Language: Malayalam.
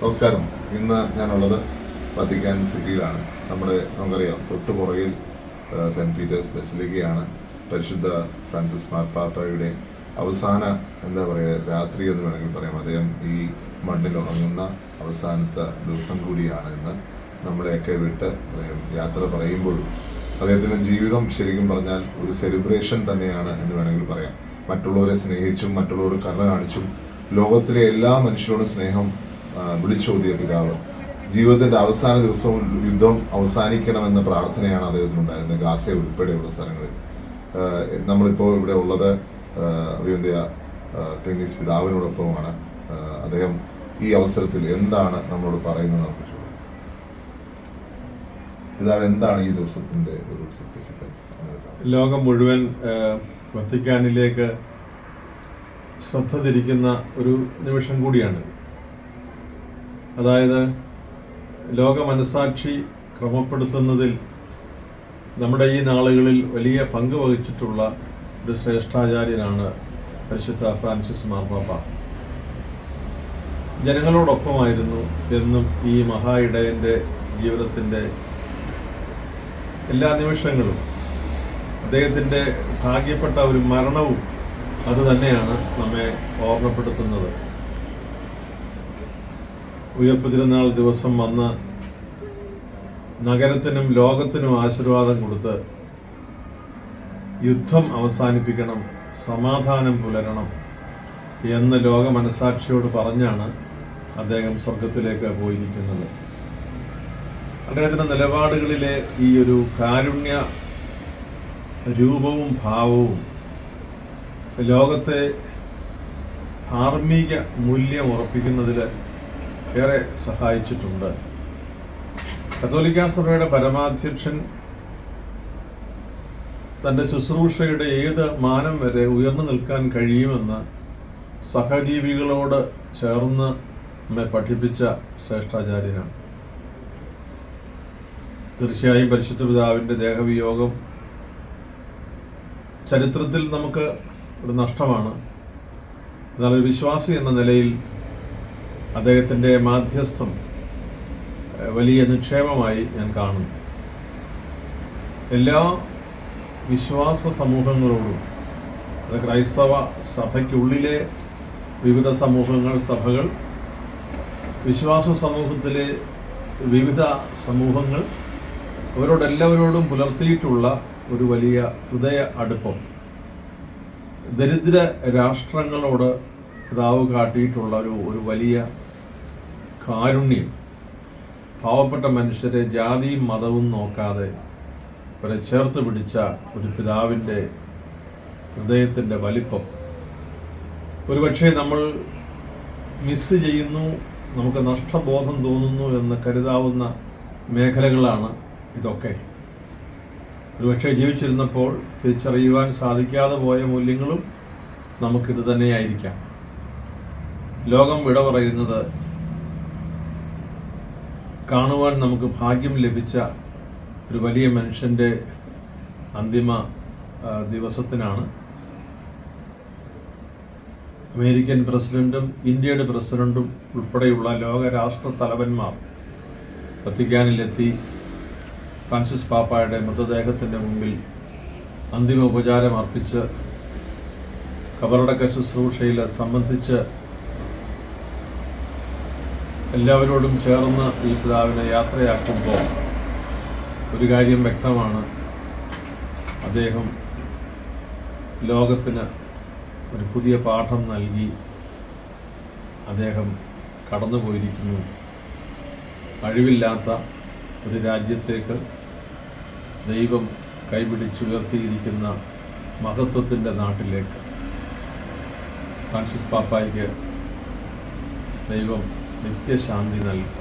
നമസ്കാരം. ഇന്ന് ഞാനുള്ളത് വത്തിക്കാൻ സിറ്റിയിലാണ്. നമുക്കറിയാം തൊട്ടു പുറകിൽ സെൻറ്റ് പീറ്റേഴ്സ് ബസിലിക്കയാണ്. പരിശുദ്ധ ഫ്രാൻസിസ് മാർപ്പാപ്പയുടെ അവസാന രാത്രി എന്ന് വേണമെങ്കിൽ പറയാം. അദ്ദേഹം ഈ മണ്ണിൽ ഉറങ്ങുന്ന അവസാനത്തെ ദിവസം കൂടിയാണ് ഇന്ന്. നമ്മളെയൊക്കെ വിട്ട് അദ്ദേഹം യാത്ര പറയുമ്പോഴും അദ്ദേഹത്തിൻ്റെ ജീവിതം ശരിക്കും പറഞ്ഞാൽ ഒരു സെലിബ്രേഷൻ തന്നെയാണ് എന്ന് വേണമെങ്കിൽ പറയാം. മറ്റുള്ളവരെ സ്നേഹിച്ചും മറ്റുള്ളവരോട് കരുണ കാണിച്ചും ലോകത്തിലെ എല്ലാ മനുഷ്യരോടും സ്നേഹം വിളിച്ചോതിയ പിതാവ്. ജീവിതത്തിൻ്റെ അവസാന ദിവസവും യുദ്ധം അവസാനിക്കണമെന്ന പ്രാർത്ഥനയാണ് അദ്ദേഹത്തിനുണ്ടായിരുന്നത്, ഗാസ ഉൾപ്പെടെയുള്ള സ്ഥലങ്ങളിൽ. നമ്മളിപ്പോൾ ഇവിടെ ഉള്ളത് അഭിവന്ദ്യ ക്ലീമീസ് പിതാവിനോടൊപ്പമാണ്. അദ്ദേഹം ഈ അവസരത്തിൽ എന്താണ് നമ്മളോട് പറയുന്നത് നമുക്ക് ചോദിക്കാം. പിതാവ്, എന്താണ് ഈ ദിവസത്തിൻ്റെ ഒരു സിഗ്നിഫിക്കൻസ്? ലോകം മുഴുവൻ വത്തിക്കാനിലേക്ക് ശ്രദ്ധ തിരിക്കുന്ന ഒരു നിമിഷം കൂടിയാണ്. അതായത് ലോക മനസാക്ഷി ക്രമപ്പെടുത്തുന്നതിൽ നമ്മുടെ ഈ നാളുകളിൽ വലിയ പങ്ക് വഹിച്ചിട്ടുള്ള ഒരു ശ്രേഷ്ഠാചാര്യനാണ് പരിശുദ്ധ ഫ്രാൻസിസ് മാർപ്പാപ്പ. ജനങ്ങളോടൊപ്പമായിരുന്നു എന്നും ഈ മഹാ ഇടയൻ്റെ ജീവിതത്തിൻ്റെ എല്ലാ നിമിഷങ്ങളും. അദ്ദേഹത്തിൻ്റെ ഭാഗ്യപ്പെട്ട ഒരു മരണവും അതുതന്നെയാണ് നമ്മെ ഓർമ്മപ്പെടുത്തുന്നത്. ഉയർപ്പ് തിരുനാൾ ദിവസം വന്ന് നഗരത്തിനും ലോകത്തിനും ആശീർവാദം കൊടുത്ത് യുദ്ധം അവസാനിപ്പിക്കണം, സമാധാനം പുലരണം എന്ന് ലോക മനസാക്ഷിയോട് പറഞ്ഞാണ് അദ്ദേഹം സ്വർഗത്തിലേക്ക് പോയിരിക്കുന്നത്. അദ്ദേഹത്തിൻ്റെ നിലപാടുകളിലെ ഈ ഒരു കാരുണ്യ രൂപവും ഭാവവും ലോകത്തെ ധാർമ്മിക മൂല്യം ഉറപ്പിക്കുന്നതിൽ ഏറെ സഹായിച്ചിട്ടുണ്ട്. കത്തോലിക്കാ സഭയുടെ പരമാധ്യക്ഷൻ തൻ്റെ ശുശ്രൂഷയുടെ ഏത് മാനം വരെ ഉയർന്നു നിൽക്കാൻ കഴിയുമെന്ന് സഹജീവികളോട് ചേർന്ന് നമ്മെ പഠിപ്പിച്ച ശ്രേഷ്ഠാചാര്യനാണ്. തീർച്ചയായും പരിശുദ്ധ പിതാവിൻ്റെ ദേഹവിയോഗം ചരിത്രത്തിൽ നമുക്ക് ഒരു നഷ്ടമാണ്. എന്നാൽ ഒരു വിശ്വാസി എന്ന നിലയിൽ അദ്ദേഹത്തിൻ്റെ മാധ്യസ്ഥം വലിയ നിക്ഷേപമായി ഞാൻ കാണുന്നു. എല്ലാ വിശ്വാസ സമൂഹങ്ങളോടും, അത് ക്രൈസ്തവ സഭയ്ക്കുള്ളിലെ വിവിധ സമൂഹങ്ങൾ, സഭകൾ, വിശ്വാസ സമൂഹത്തിലെ വിവിധ സമൂഹങ്ങൾ, അവരോടെല്ലാവരോടും പുലർത്തിയിട്ടുള്ള ഒരു വലിയ ഹൃദയ അടുപ്പം, ദരിദ്ര രാഷ്ട്രങ്ങളോട് പിതാവ് കാട്ടിയിട്ടുള്ള ഒരു വലിയ കാരുണ്യം, പാവപ്പെട്ട മനുഷ്യരെ ജാതിയും മതവും നോക്കാതെ അവരെ ചേർത്ത് പിടിച്ച ഒരു പിതാവിൻ്റെ ഹൃദയത്തിൻ്റെ വലിപ്പം ഒരുപക്ഷെ നമ്മൾ മിസ് ചെയ്യുന്നു, നമുക്ക് നഷ്ടബോധം തോന്നുന്നു എന്ന് കരുതാവുന്ന മേഖലകളാണ് ഇതൊക്കെ. ഒരുപക്ഷെ ജീവിച്ചിരുന്നപ്പോൾ തിരിച്ചറിയുവാൻ സാധിക്കാതെ പോയ മൂല്യങ്ങളും നമുക്കിത് തന്നെയായിരിക്കാം. ലോകം വിട പറയുന്നത് കാണുവാൻ നമുക്ക് ഭാഗ്യം ലഭിച്ച ഒരു വലിയ മനുഷ്യൻ്റെ അന്തിമ ദിവസത്തിനാണ്. അമേരിക്കൻ പ്രസിഡന്റും ഇന്ത്യയുടെ പ്രസിഡന്റും ഉൾപ്പെടെയുള്ള ലോകരാഷ്ട്ര തലവന്മാർ വത്തിക്കാനിലെത്തി ഫ്രാൻസിസ് പാപ്പായുടെ മൃതദേഹത്തിൻ്റെ മുമ്പിൽ അന്തിമ ഉപചാരം അർപ്പിച്ച് കബറടക്ക ശുശ്രൂഷയിൽ സംബന്ധിച്ച് എല്ലാവരോടും ചേർന്ന് ഈ പിതാവിനെ യാത്രയാക്കുമ്പോൾ ഒരു കാര്യം വ്യക്തമാണ്. അദ്ദേഹം ലോകത്തിന് ഒരു പുതിയ പാഠം നൽകി അദ്ദേഹം കടന്നുപോയിരിക്കുന്നു. അഴിവില്ലാത്ത ഒരു രാജ്യത്തേക്ക് ദൈവം കൈപിടിച്ചുയർത്തിയിരിക്കുന്ന മഹത്വത്തിൻ്റെ നാട്ടിലേക്ക് ഫ്രാൻസിസ് പാപ്പായ്ക്ക് ദൈവം നിത്യശാന്തി നൽകി.